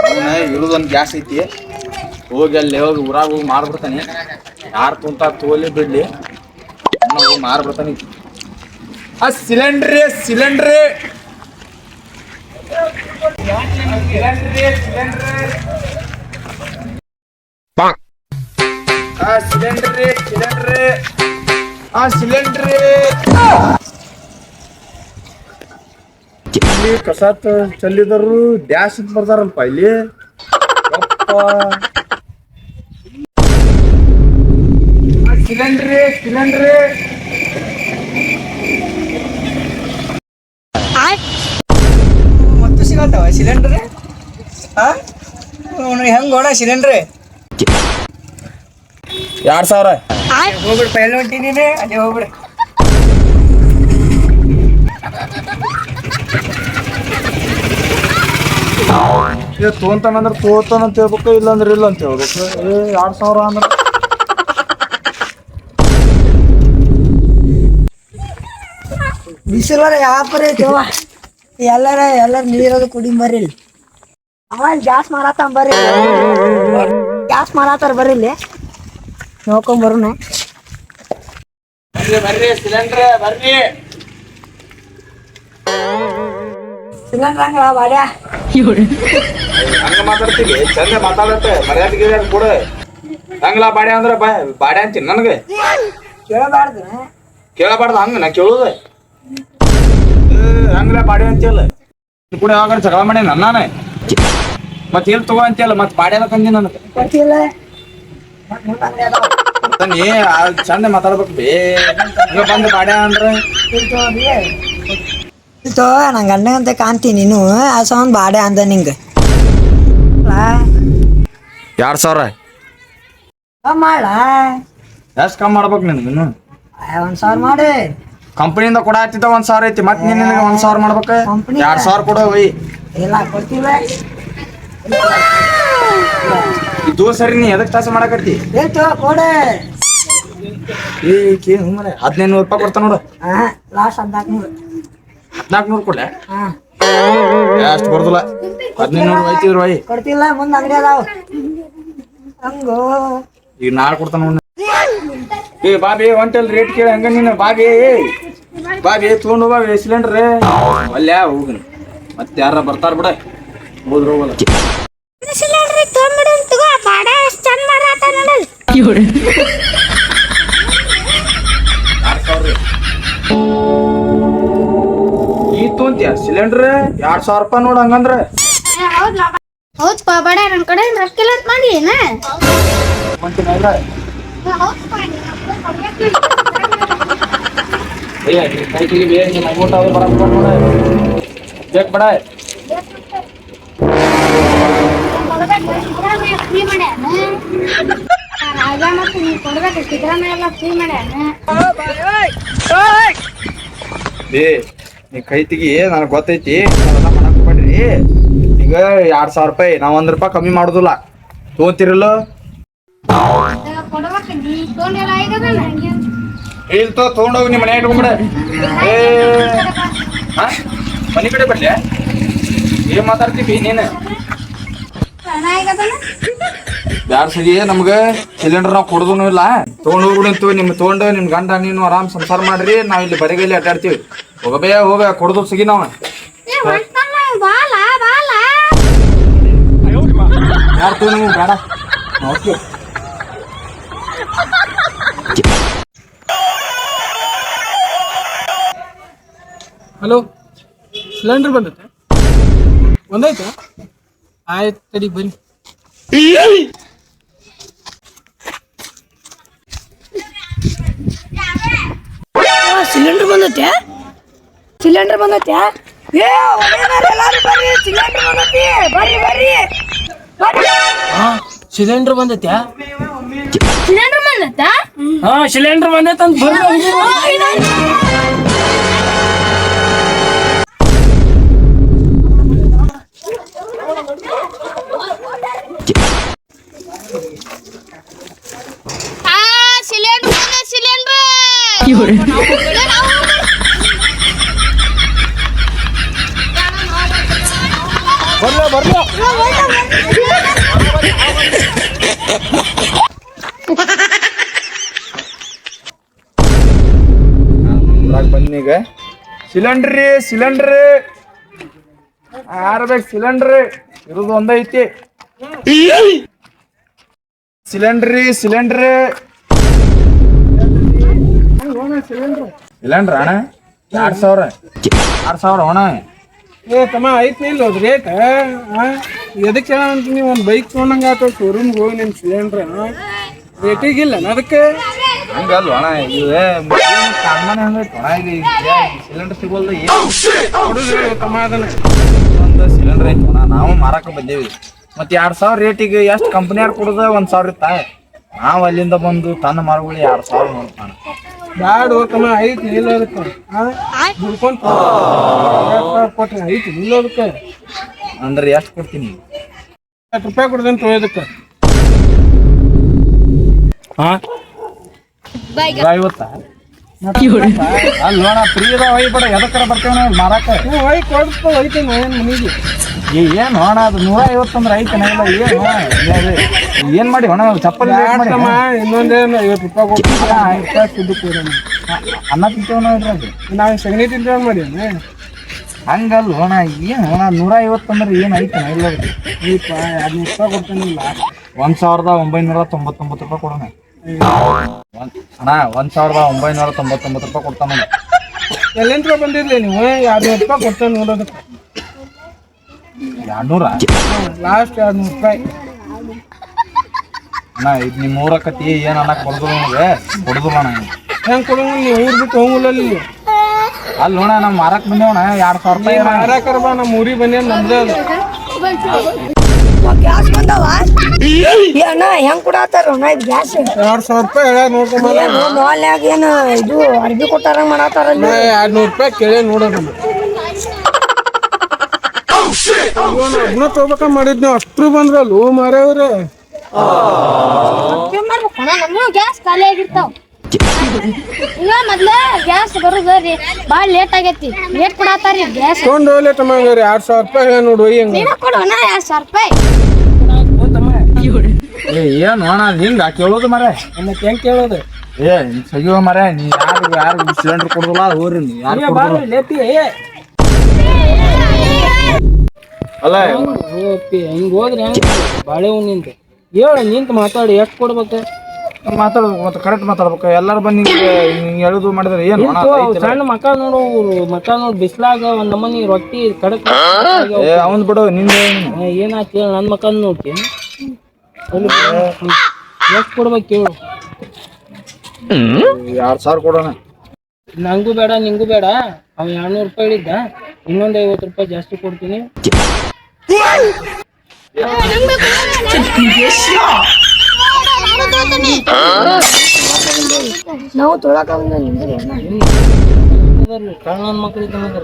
ಅವನ ಇರೋದೊಂದು ಗ್ಯಾಸ್ ಐತಿ. ಹೋಗಿ ಅಲ್ಲಿ ಹೋಗಿ ಊರಾಗ ಹೋಗಿ ಮಾರ್ಬಿಡ್ತಾನೆ. ಯಾರು ಕುಂತ ತೋಲಿ ಬಿಡ್ಲಿ ಹೋಗಿ ಮಾರ್ಬಿಡ್ತಾನೆ. ಆ ಸಿಲಿಂಡ್ರಿ ಸಿಲಿಂಡ್ರಿ ಇಲ್ಲಿ ಕಸ ಚಲ್ಲಿದರು ಡ್ಯಾಶ್ ಅಂತ ಬರ್ತಾರಲ್ಪ ಇಲ್ಲಿ. ಸಿಲಿಂಡ್ರಿ ಸಿಲಿಂಡ್ರಿ ಮತ್ತು ಸಿಗತ್ತವ ಸಿಲಿಂಡ್ರಿ. ಹೆಂಗ್ ಗೋಡ ಸಿಲಿಂಡ್ರಿ 2000 ಹೋಗ್ಬಿಡು ಪೈಲ ಹೊಂಟಿನಿ ಅಲ್ಲೇ ಹೋಗ್ಬಿಡು. ತೊಗೊಂತಾನಂದ್ರೆ ತೋತಾನಂತ ಹೇಳ್ಬೇಕು, ಇಲ್ಲಾಂದ್ರೆ ಇಲ್ಲ ಅಂತ ಹೇಳ್ಬೇಕು. 2000 ಅಂದ್ರೆ ಬಿಸಿಲರ ಯಾಪರ ಐತವ. ಎಲ್ಲರ ನೀರದು ಕುಡಿ ಬರ್ರಿ. ಅವ ಗ್ಯಾಸ್ ಮಾರಾತ ಬರ್ರಿ, ಗ್ಯಾಸ್ ಮಾರಾತಾರ ಬರ್ರಿ ಇಲ್ಲಿ ನೋಡ್ಕೊಂಡ್ ಬರೋಣ. ಬರ್ರಿ ಸಿಲಿಂಡ್ರ ಬರ್ರಿ. ಸಿಲಿಂಡ್ರ್ ಹಂಗ ಬಾಡ್ಯಾ ಹಂಗ ಮಾತಾಡ್ತೀವಿ, ಚಂದ ಮಾತಾಡತ್ತೆ ಮರ್ಯಾದೆಗೆ ಕೂಡ. ಹಂಗಲ ಬಾಡ್ಯ ಅಂದ್ರೆ ಬಾಡ್ಯ ಅಂತೀನಿ ನನಗೆ. ಕೇಳಬಾರ್ದು ಕೇಳಬಾರ್ದು ಹಂಗ ನಾ ಕೇಳುದ. ಹಂಗಲ ಬಾಡ್ಯ ಅಂತಿಲ್ಲ ಕೂಡ ಯಾವಾಗ ಜಗಳ ಮಾಡಿ ನಾನೇ ಮತ್ತೆ ಎಲ್ಲಿ ತಗೋ ಅಂತಿಯಲ್ಲ. ಮತ್ತೆ ಬಾಡ್ಯ ಕಂದಿ ನನಗೆ ಗೊತ್ತಿಲ್ಲ. ನೀ ಚಂದ ಮಾತಾಡ್ಬೇಕು ಬೇ. ಹಂಗ ಬಂದು ಬಾಡ್ಯ ಅಂದ್ರೆ ನಂಗೆ ಗಂಡ ಅಂತ ಕಾಣ್ತೀನಿ ನೀನು. ಆ ಸೌಂಡ್ ಬಾಡೆ ಅಂದ ನಿಂಗೆ 2000 ಮಾಡ. ಎಷ್ಟು ಕಮ್ಮಿ ಮಾಡ್ಬೇಕು ನಿನಗೆ? 1000 ಮಾಡಿ. ಕಂಪನಿಯಿಂದ ಕೊಡ ಹತ್ತಿದ್ದ 1000 ಐತಿ. ಮತ್ತೆ ನೀನು 1000 ಮಾಡ್ಬೇಕು. 2000 ಕೊಡ ಒಯ್. ಇಲ್ಲ ಕೊಡ್ತಿಲ್ಲ. ಇದು ಸರಿ ನೀ ಎದಕ್ ತಾಸ ಮಾಡಕತ್ತಿ? ಕೊಡೆ 1500 ರೂಪಾಯಿ ಕೊಡ್ತಾ ನೋಡು. ಲಾಸ್ಟ್ 1400. 1400 ಕೊಡ್ಲೆ? ಅಷ್ಟು ಬರ್ದಿಲ್ಲ. 1500 ಐತಿದ್ರು ಒಯ್. ಕೊಡ್ತಿಲ್ಲ. ಮುಂದೆ ಅಂಗಡಿ ಅದಾವ ಹಂಗೋ. ಈಗ ನಾಳೆ ಕೊಡ್ತಾನ ನೋಡಿ. ಬಾಬಿ ಒಂಟಲ್ ರೇಟ್ ಕೇಳಿ ಹಂಗ ನೀನು. ಬಾಬಿ ತಗೊಂಡು ಬಾಬಿ ಸಿಲಿಂಡ್ರ್ ಅಲ್ಲೇ ಹೋಗಿ. ಮತ್ತೆ ಯಾರ ಬರ್ತಾರ ಬಿಡ. ಹೋದ್ರು ಹೋಗಲ್ಲ. ಈ ತೊಂತಿಯ ಸಿಲಿಂಡ್ರ್ 2000 ರೂಪಾಯಿ ನೋಡ. ಹಂಗಂದ್ರ ಹೌದಪ್ಪ ಬಡ ನನ್ನ ಕಡೆ ರೊಕ್ಕಿಲ್ಲ ಅಂತ ಮಾಡಿ ಏನ ಬೇಕ್ ಬಡ. ಫ್ರೀ ಮಾಡ್ಯಾನ ರಾಜ ಮತ್ತೆ ನೀವು ಕೊಡ್ಬೇಕು. ಸಿದ್ದರಾಮಯ್ಯ ಎಲ್ಲ ಫ್ರೀ ಮಾಡ್ಯಾನ. ನೀ ಕೈ ತೆಗಿ, ನನಗೆ ಗೊತ್ತೈತಿ. ಮಾಡಕ್ ಹೋಗ್ಬೇಡ್ರಿ. ಈಗ 2000 ರೂಪಾಯಿ ನಾವ್ 1 ರೂಪಾಯಿ ಕಮ್ಮಿ ಮಾಡುದಿಲ್ಲ. ತೊಗೊಂತಿರಲ್ಲ ಕೊಡ್ಬೇಕು. ನೀ ತೊಗೊಂಡೆಲ್ಲ ಆಗದ ನಂಗೆ ಇಲ್ಲಿ ತೊಗೊಂಡೋಗಿ ನಿಮ್ಮ ಮನೆ ಇಟ್ಕೊಂಡ್ಬಿಡ. ಮನೆ ಕಡೆ ಬರ್ಲಿ. ಏನ್ ಮಾತಾಡ್ತೀವಿ ನೀನು? ಬ್ಯಾಡ ಸರಿ. ನಮ್ಗೆ ಸಿಲಿಂಡರ್ ನಾವು ಕೊಡೋದೂ ಇಲ್ಲ. ತೊಗೊಂಡು ಹೋಗ್ಬಿಡಂತೀವಿ. ನಿಮ್ ತೊಗೊಂಡು ನಿಮ್ ಗಂಡ ನೀನು ಆರಾಮ್ ಸಂಸಾರ ಮಾಡ್ರಿ. ನಾವ್ ಇಲ್ಲಿ ಬರಿಗೈಲಿ ಅಡ್ಡಾಡ್ತೀವಿ. ಹೋಗಬೇ ಹೋಗ ಕೊಡೋದು ಸಿಗಿ ನಾವ್. ಯಾರು ತೋ ನೀವು ಬೇಡ. ಹಲೋ, ಸಿಲಿಂಡರ್ ಬಂದೈತೆ? ಒಂದೈತೆ? ಆಯ್ತು ತಡಿ ಬನ್ನಿ. ಸಿಲಿಂಡರ್ ಬಂದೈತೆ? ಸಿಲಿಂಡರ್ ಬಂದೈತೆ? ಎಲ್ಲಾರು ಬರ್ರಿ, ಸಿಲಿಂಡರ್ ಬಂದೈತಿ. ಬರ್ರಿ ಬರ್ರಿ ಬರ್ರಿ. ಸಿಲಿಂಡರ್ ಬಂದೈತೆ? ಸಿಲಿಂಡರ್ ಬಂದೈತ? ಸಿಲಿಂಡರ್ ಬಂದೈತೆ ಅಂತ ಬರ್ರಿ. ಬರ್ಲಿ ಬನ್ನೀಗ ಸಿಲಿಂಡ್ರ್ ಯಾರ ಬೇಕು ಸಿಲಿಂಡ್ರ್ ಇರೋದು ಒಂದೈತಿ ಸಿಲಿಂಡ್ರ್ ಅಣ್ಣ 2,000 ಅಣ್ಣ ಏ ತಮ್ಮ ಐತ್ ನಿಲ್ಲ ಹೋದ್ ರೇಟ್ ಎದಕ್ಕೆ ಅಂತ ನೀವು ಒಂದು ಬೈಕ್ ತೊಗೊಂಡಂಗ ಆತ ಶೋರೂಮ್ಗೆ ಹೋಗಿ ನಿಮ್ ಸಿಲಿಂಡ್ರ್ ರೇಟಿಗಿಲ್ಲ ಅದಕ್ಕೆ ಹಂಗಲ್ವ ಅಣ್ಣ ಇವೆ ಸಾಮಾನ್ಯ ಹಂಗೈತೆ ಅಣ್ಣ ಈಗ ಸಿಲಿಂಡರ್ ಸಿಗೋಲ್ದ ತಮ್ಮ ಅದನ್ನ ಒಂದು ಸಿಲಿಂಡರ್ ಐತಿ ಅಣ್ಣ ನಾವು ಮಾರಕ್ಕೆ ಬಂದೇವಿ ಮತ್ತೆ 2,000 ರೇಟಿಗೆ ಎಷ್ಟು ಕಂಪ್ನಿಯಾರು ಕೊಡೋದ 1,000 ಇತ್ತ ನಾವು ಅಲ್ಲಿಂದ ಬಂದು ತನ್ನ ಮಾರುಗಳು 2,000 ನೋಡ್ತಾನ ಬ್ಯಾಡ ತಮ್ಮ ಐತಿ ನಿಲ್ಲ ಅದಕ್ಕೆ ದುಡ್ಕೊಂತ ಕೊಟ್ರೆ ಐತಿ ನಿಲ್ಲ ಅದಕ್ಕೆ ಅಂದ್ರೆ ಎಷ್ಟು ಕೊಡ್ತೀನಿ ₹50 ಕೊಡ್ತೇನೆ ತೊಗೊಳೋದಕ್ಕೆ 50 ಅಲ್ಲೋಣ ಫ್ರೀ ಅದ ಒಯ್ಬೇಡ ಎದಕ್ಕರ ಬರ್ತೇವೆ ನಾವು ಮಾರಾಕ ಒಯ್ ಕೊಡ್ತು ಐತಿ ಏನು ಮನೆಗೆ ಏನು ಅಣ್ಣ ಅದು 150 ಅಂದ್ರೆ ಐತೆ ಏನ್ ಮಾಡಿ ಅಣ್ಣ ಚಪ್ಪಲಿ ಇನ್ನೊಂದೇನು ₹50 ಕೊಡ್ತೀನಿ ಅನ್ನ ತಿಂತೇವ ನೋಡ್ರಿ ನಾವು ಸಗಣಿ ತಿಂತೇವೆ ಮಾಡಿ ಹಂಗಲ್ಲ ಅಣ್ಣ ಏನು ಅಣ್ಣ 150 ಅಂದ್ರೆ ಏನು ಐತೆ ಇಲ್ಲ ₹200 ಕೊಡ್ತೇನೆ ಲಾಸ್ಟ್ ₹1,999 ಕೊಡೋಣ ಅಣ್ಣ ₹1,999 ಕೊಡ್ತಾನ ಎಲ್ಲಿಂದ ಬಂದಿರ್ಲಿ ನೀವು ₹200 ಕೊಡ್ತೇನೆ ನೋಡೋದಕ್ಕೆ 200 ಲಾಸ್ಟ್ ₹200 ಅಣ್ಣ ಇದು ನಿಮ್ಮ ಊರಕತಿ ಏನು ಅನ್ನಕ್ಕೆ ಕೊಡೋದಿಲ್ಲ ನನಗೆ ಕೊಡೋದಿಲ್ಲ ಅಣ್ಣ ಹೆಂಗೆ ಕೊಡೋಂಗ ನೀವು ಊರು ಬಿಟ್ಟು ಹೋಗಲ್ಲ ಅಲ್ಲಿ ನೋಣ ನಾವು ಮಾರಕ್ಕೆ ಬಂದೇವಣ್ಣ ₹2,000 ಮಾರಾಕರ ಬಾ ನಮ್ಮ ಊರಿಗೆ ಬಂದೇ ನಮ್ದೇ ಅದು ಗ್ಯಾಸ್ ಬಂದವ ಅಣ್ಣ ಹೆಂಗ್ ಕೊಡತ್ತಾರ ಅಣ್ಣ ಇದು ಗ್ಯಾಸ್ ₹2,000 ಹೇಳ ನೋಡ್ಕೊಂಬಲ್ಲ ಮಾಲ್ಯಾಗ ಏನು ಇದು ಅರ್ಬಿ ಕೊಟ್ಟಾರ ಮಾಡತ್ತಾರಲ್ಲಿ ₹200 ಕೇಳಿ ನೋಡೋದು ಅದನ್ನ ತಗೋಬೇಕ ಮಾಡಿದ್ ನೀವು ಅಷ್ಟ್ರು ಬಂದ್ರಲ್ಲ ಮಾರವ್ರೆ ನಮ್ಮ ಗ್ಯಾಸ್ ಖಾಲಿ ಆಗಿರ್ತಾವ ಈಗ ಮೊದ್ಲ ಗ್ಯಾಸ್ ಬರೋದು ಭಾಳ ಲೇಟ್ ಆಗೈತಿ ಲೇಟ್ ಕೊಡತ್ತಾರಿ ಗ್ಯಾಸ್ ತೊಗೊಂಡು ಹೋಗ್ಲಿ ತಮ್ಮ ಹಂಗಾರೆ ₹2,000 ಹೇಳ ನೋಡು ಹೆಂಗ ನೀನ ಕೊಡೋಣ ₹2,000 ಏನು ಅಣ್ಣ ಹಿಂಗ ಕೇಳೋದು ಮರ ಮತ್ತೆ ಹೆಂಗ್ ಕೇಳೋದು ಸಗಿವ ಮರ ನೀ ಯಾರು ಸಿಲಿಂಡರ್ ಕೊಡೋದಿಲ್ಲ ಹೋರಿ ನೀ ಯಾರು ಲೇತಿ ಅಲ್ಲ ಹಿಂಗ್ ಹೋದ್ರೆ ಬಾಳೆ ನಿಂತ ಹೇಳ ನಿಂತ ಮಾತಾಡಿ ಎಷ್ಟು ಕೊಡ್ಬೇಕು ಮಾತಾಡ್ಬೇಕು ಮತ್ತೆ ಕರೆಕ್ಟ್ ಮಾತಾಡ್ಬೇಕು ಎಲ್ಲಾರು ಬಂದು ಹಿಂಗೆ ಹೇಳುದು ಮಾಡಿದ್ರೆ ಏನು ಸಣ್ಣ ಮಕ್ಕ ನೋಡು ಬಿಸ್ಲಾಗ ಒಂದ್ ನಮ್ಮನಿ ರೊಟ್ಟಿ ಕಡಕ್ ಅವನ್ ಬಿಡು ನಿಂದ ಏನಾಯ್ತು ಹೇಳ ನನ್ನ ಮಕ್ಕ ನೋಡ್ತೀನಿ ಎಷ್ಟು ಕೊಡ್ಬೇಕು ಕೇಳು $2,000 ಕೊಡೋಣ ನಂಗೂ ಬೇಡ ನಿಂಗೂ ಬೇಡ ಅವ ₹200 ಹೇಳಿದ್ದ ಇನ್ನೊಂದು ₹50 ಜಾಸ್ತಿ ಕೊಡ್ತೀನಿ ನಾವು ತೊಳಕ ನನ್ನ ಮಕ್ಕಳಿಗೆ ಒಂದು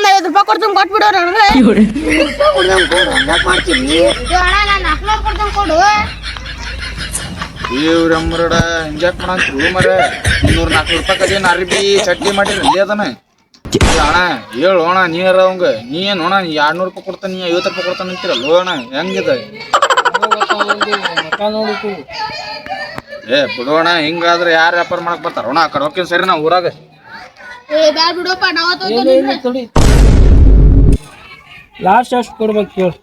₹50 ಕೊಡ್ತೀನಿ ಕೊಟ್ಬಿಡೋ ಮಾಡ್ತೀವಿ ಕೊಡು ಇವ್ರಮ್ಮರಡ ಇಂಜಾಕ್ ಮಾಡಂತ್ರು ಮರ ₹300-400 ಕದೇನು ಅರ್ಬಿ ಚಟ್ನಿ ಮಾಡಿರಿ ಅಲ್ಲಿ ಅದನ್ನ ಅಣ್ಣ ಹೇಳು ಅಣ್ಣ ನೀರ ಅವಂಗ ನೀ ಏನು ಅಣ್ಣ ₹200 ಕೊಡ್ತಾನೆ ನೀ ₹50 ಕೊಡ್ತಾನೆ ಅಂತೀರಲ್ಲ ಅಣ್ಣ ಹೆಂಗಿದೆ ಬಿಡೋಣ ಹಿಂಗಾದ್ರೆ ಯಾರು ವ್ಯಾಪಾರ ಮಾಡಕ್ ಬರ್ತಾರ ಅಣ್ಣ ಆ ಕಡೆ ಹೋಗ್ತೀನಿ ಸರಿ ನಾ ಊರಾಗ ಲಾಸ್ಟ್ ಎಷ್ಟು ಕೊಡ್ಬೇಕು ಕೇಳು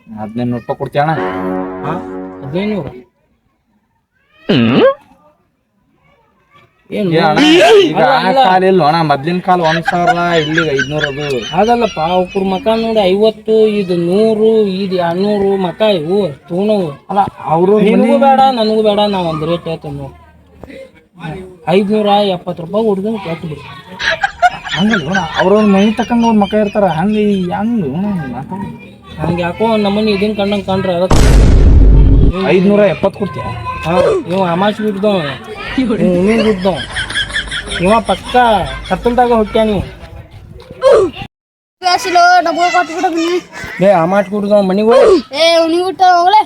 ₹1,500 ಕೊಡ್ತೀಯ ಅಣ್ಣ 1500 ಈಗ ಕಾಲ ಇಲ್ಲ ಅಣ್ಣ ಮೊದ್ಲಿನ ಕಾಲ 1,000 ಇಲ್ಲಿಗ 500 ಅದು ಅದಲ್ಲಪ್ಪ ಅವ್ರ ಮಕ ನೋಡಿ 50 ಇದು 100 ಇದು 200 ಮಕ ಇವು ತೂಣವು ಅಲ್ಲ ಅವರು ನಿನಗೂ ಬೇಡ ನನಗೂ ಬೇಡ ನಾವು ಒಂದು ರೇಟ್ ಹೇಳ್ತೇವೆ ನೋಡಿ ₹570 ಹುಡ್ಗನ್ ಕೊಟ್ಟು ಬಿಡು ಹಂಗಲ್ಲ ಅವ್ರವ್ರ ಮನೆ ತಕ್ಕಂಗ ಅವ್ರ ಮಕ ಇರ್ತಾರ ಹಂಗೆ ಹಂಗೆ ಯಾಕೋ ನಮ್ಮನೆ ಇದನ್ ಕಂಡಂಗೆ ಕಂಡ್ರೆ ಅದಕ್ಕೆ ₹570 ಕೊಡ್ತೀಯ ಇವ ಅಮಾಶ್ ಬಿಡ್ದವ ಬಿಡ್ದವ ಇವ ಪಕ್ಕ ಕತ್ತಲ್ದಾಗ ಹೊಟ್ಟ್ಯಾ ನೀವು ಡಬ್ಬ ಕೊಟ್ಬಿಡು ಅಮಾಶ್ ಬಿಡ್ದವ ಮನೆಗೆ ನೀವು ಬಿಟ್ಟ ಹೋಗ್ಲೆ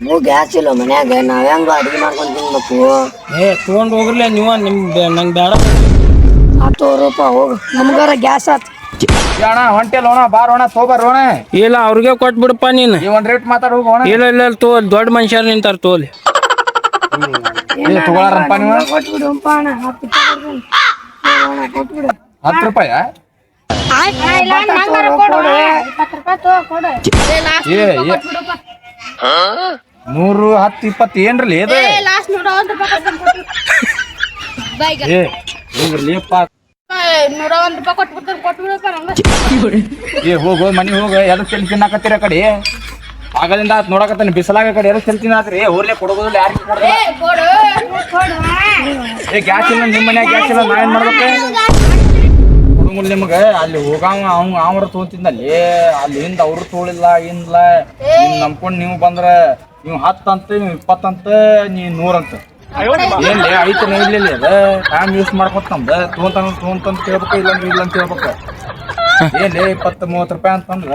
ನೀವು ಗ್ಯಾಸ್ ಇಲ್ಲ ಮನ್ಯಾಗ ನಾವ್ ಹೆಂಗ ಅಡಿಗೆ ಮಾಡ್ಕೊಂಡು ತಿನ್ಬೇಕು ತೊಗೊಂಡು ಹೋಗ್ರಲ್ಲ ನೀವು ನಂಗೆ ಬೇಡ ರೂಪಾಯಿ ಹೋಗು ನಮ್ಗಾರ ಗ್ಯಾಸ್ ಆತ್ ಏ ಅಣ್ಣ ಹೊಂಟೆಲ್ಲ ಅಣ್ಣ ಬಾರೋಣ ತೋಬಾರೋಣ ಇಲ್ಲ ಅವ್ರಿಗೆ ಕೊಟ್ಬಿಡಪ್ಪ ನೀನು. ಈ ಒಂದ್ ರೇಟ್ ಮಾತಾಡ್ ಹೋಗೋಣ ಇಲ್ಲ ಇಲ್ಲ ತೋಲ್ ದೊಡ್ಡ ಮನುಷ್ಯರು ನಿಂತಾರ ತೋಲಿ. ತಗೊಳಾರಪ್ಪ ನೀವು ಕೊಟ್ಬಿಡುಪ್ಪ ಅಣ್ಣ 10 ರೂಪಾಯಿ ಕೊಟ್ಬಿಡು 10 ರೂಪಾಯಿ ಇಲ್ಲ ನಂಗಾರ ಕೊಡು 20 ರೂಪಾಯಿ ತಗೋ ಕೊಡು ಏ 100 10 20 ಏನ್ರಲ್ಲಿ ಇದು ಲಾಸ್ಟ್ 101 ರೂಪಾಯಿ ಕೊಡ್ತೀನಿ ಬೈಗ ಏ ಹೋಗ್ರಲಿಪ್ಪ 101 ರೂಪಾಯಿ ಕೊಟ್ಬಿಡ್ತಾರ ನಂಗೆ ಏ ಹೋಗು ಮನೆಗೆ ಹೋಗ ಎದಕ್ ಚೆಲ್ಲಿ ತಿನ್ನಾಕತ್ತೀರ ಕಡೆ ಆಗದಿಂದ ನೋಡಕತ್ತಾನೆ ಬಿಸಲಾಗ ಕಡೆ ಎದಕ್ ಚೆಲ್ಲಿ ತಿನ್ನಾತ್ರಿ ಊರ್ಲೆ ಕೊಡೋದಿಲ್ಲ ಯಾರಿಗೆ ಕೊಡೋದಿಲ್ಲ ಕೊಡು ಕೊಡು ಏ ಗ್ಯಾಸ್ ಇಲ್ಲ ನಿಮ್ಮ ಮನ್ಯಾಗ ಗ್ಯಾಸ್ ಇಲ್ಲ ನಾ ಏನ್ ಮಾಡ್ಬೇಕು ಹುಡುಗರು ನಿಮ್ಗೆ ಅಲ್ಲಿ ಹೋಗಾವ ಅವ್ರ ತೊಗೊಂತಿದ್ದಲ್ಲಿ ಅಲ್ಲಿಂದ ಅವ್ರು ತೊಗೊಳಿಲ್ಲ ಏನಿಲ್ಲ ನಿಮ್ ನಂಬ್ಕೊಂಡು ನೀವು ಬಂದ್ರ ನೀವು 10 ಅಂತ ನೀವು 20 ಅಂತ ನೀ 100 ಅಂತ ಏನ್ಲಿ ಐತೆ ಇಲ್ಲ ಅದ ಟೈಮ್ ಯೂಸ್ ಮಾಡ್ಕೊತ ನಮ್ದು ತೊಗೊಂತಂತ ಕೇಳ್ಬೇಕು ಇಲ್ಲಂದ್ರೆ ಇಲ್ಲ ಅಂತ ಹೇಳ್ಬೇಕು ಏನ್ಲಿ 20-30 ರೂಪಾಯಿ ಅಂತಂದ್ರ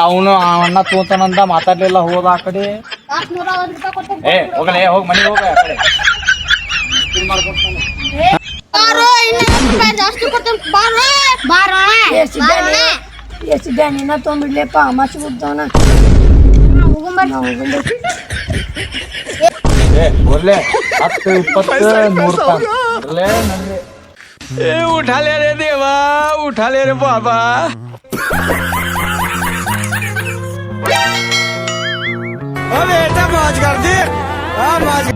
ಅವನು ಅಣ್ಣ ತೊಗೊಂತಾನಂದ ಮಾತಾಡ್ಲಿಲ್ಲ ಹೋದ ಆ ಕಡೆ ಲಾಸ್ಟ್ 101 ರೂಪಾಯಿ ಕೊಡ್ತೀನಿ ಏ ಹೋಗಲೇ ಹೋಗಿ ಮನೆಗೆ ಹೋಗ ಆ ಕಡೆ ಮಾಡ್ಕೊತಾನೆ ಬಾರೋ 200 ರೂಪಾಯಿ ಜಾಸ್ತಿ ಕೊಡ್ತೀನಿ ಬಾರೋ ಎಷ್ಟಿದ್ದೆ ನಿನ್ನ ತೊಗೊಂಡ್ಬಿಡ್ಲಿಪ್ಪ ಮಚ್ಚಿ ಬಿಡ್ತಾವನ ಏ ಬರ್ಲೆ 10 20 100 ರೂಪಾಯಿ ಬರ್ಲೆ ನನಗೆ उठा ले रे देवा उठा ले रे बाबा अबे बेटा मौज कर दे मौज